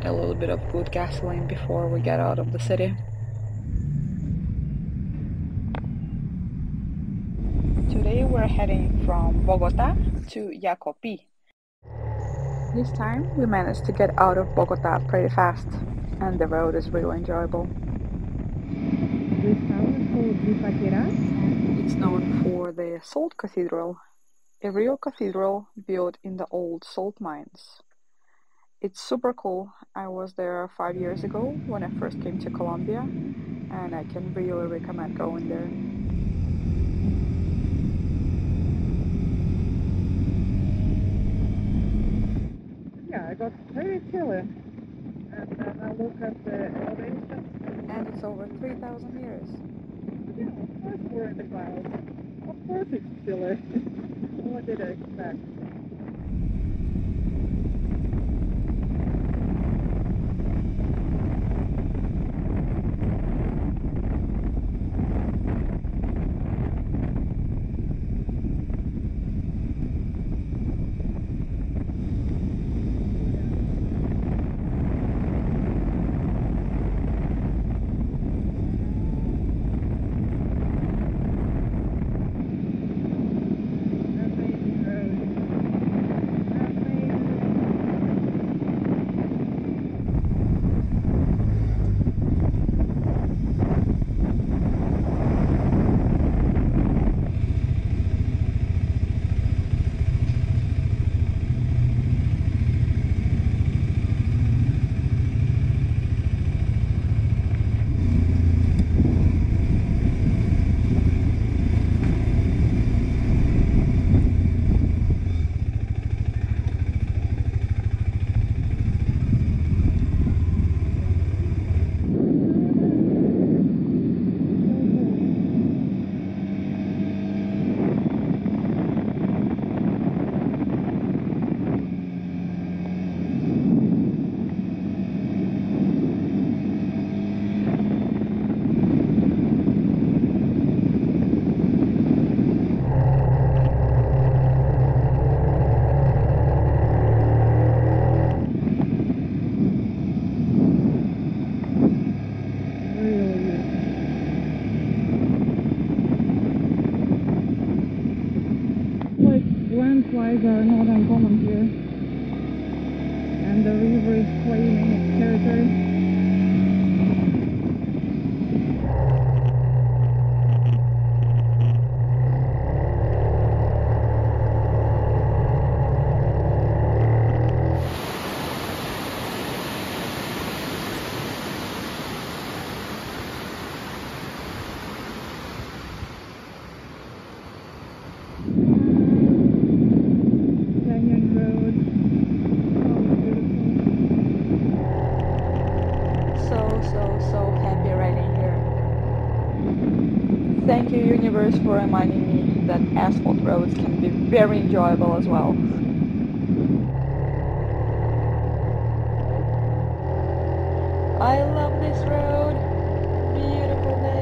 a little bit of good gasoline before we get out of the city. Today we're heading from Bogota to Yacopi. This time we managed to get out of Bogota pretty fast, and the road is really enjoyable. This town is called Zipaquirá. It's known for the Salt Cathedral, a real cathedral built in the old salt mines. It's super cool. I was there 5 years ago when I first came to Colombia, and I can really recommend going there. Yeah, it got very chilly. And then I look at the elevation. And it's over 3,000 years. Yeah, of course we're in the clouds. Of course it's chilly. What did I expect? Landslides are not uncommon here, and the river is claiming its territory. So happy riding here. Thank you, universe, for reminding me that asphalt roads can be very enjoyable as well. I love this road. Beautiful day.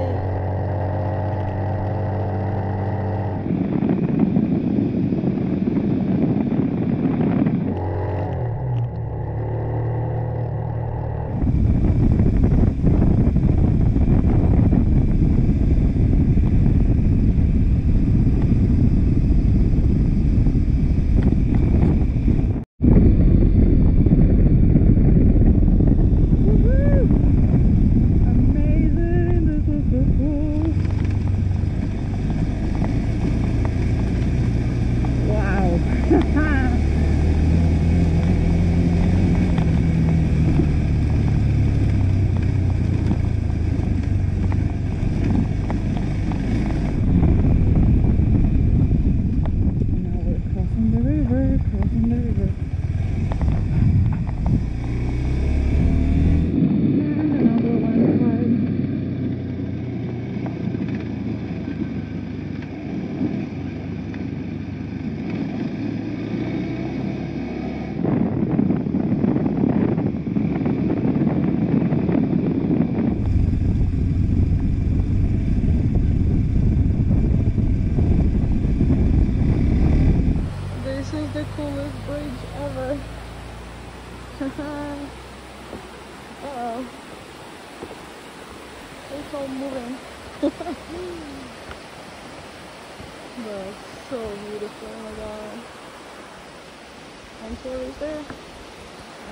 all moving. But it's so beautiful, oh my god. And Carrie's there.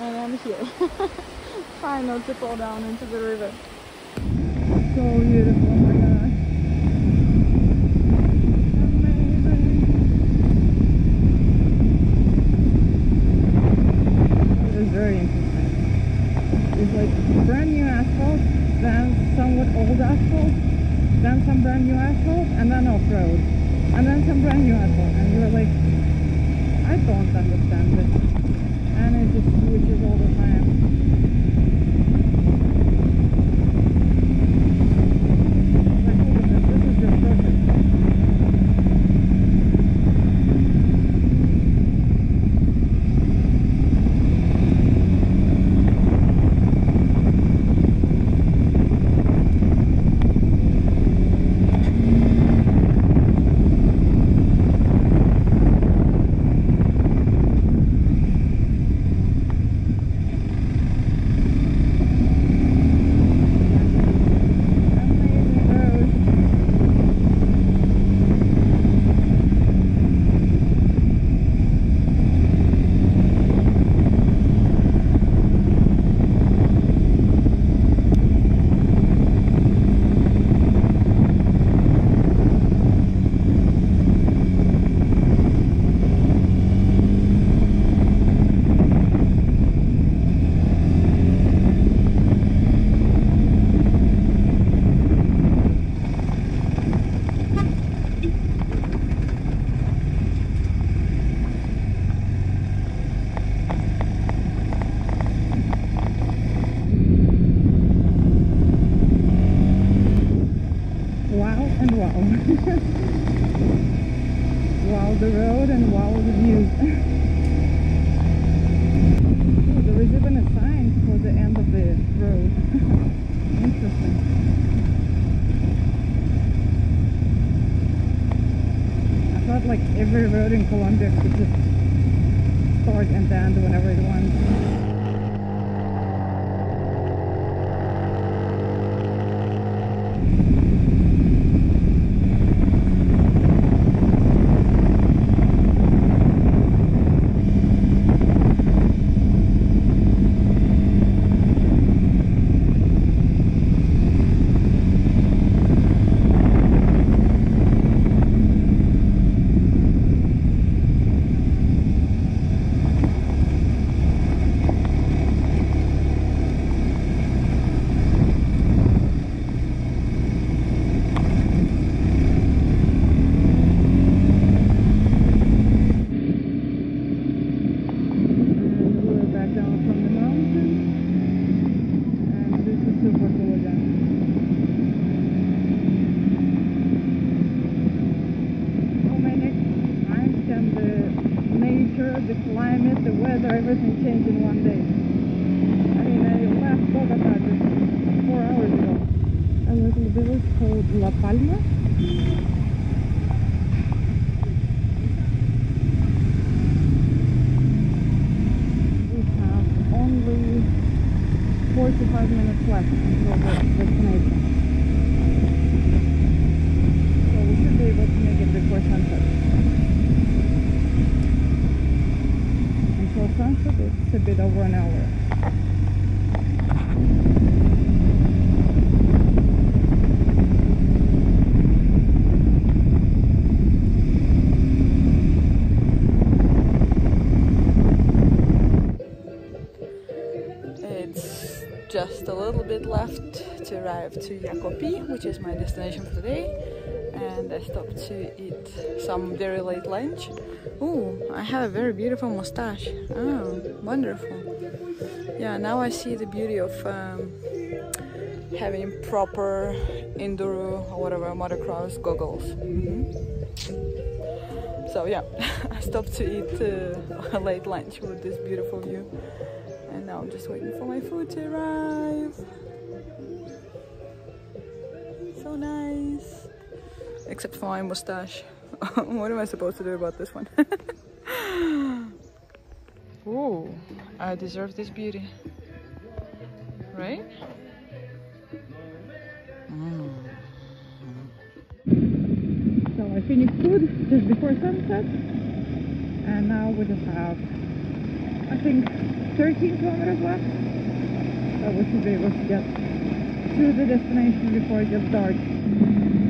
And I'm here. Trying not to fall down into the river. So beautiful, oh my god. Amazing. It was very interesting. It's like brand new asphalt, then somewhat old asphalt, then some brand new asphalt, and then off-road. And then some brand new asphalt. And you're like, I don't understand it. And it just switches all the time. Like, hold on, this is just perfect. Wow the road and wow the view. Oh, there is even a sign for the end of the road. Interesting. I thought like every road in Colombia could just start and end whenever it wants. The climate, the weather, everything changed in one day. I mean, I left Bogota just 4 hours ago. A little village called La Palma. We have only 45 minutes left until the destination. So we should be able to make it before sunset. Sunset, it's a bit over an hour. It's just a little bit left to arrive to Jacopi, which is my destination for today. And I stopped to eat some very late lunch. Ooh, I have a very beautiful mustache. Oh, wonderful. Yeah, now I see the beauty of having proper enduro or whatever motocross goggles. So yeah, I stopped to eat a late lunch with this beautiful view. And now I'm just waiting for my food to arrive. So nice. Except for my mustache. What am I supposed to do about this one? Ooh, I deserve this beauty. Right? I finished food just before sunset, and now we just have, I think, 13 kilometers left. So we should be able to get to the destination before it gets dark.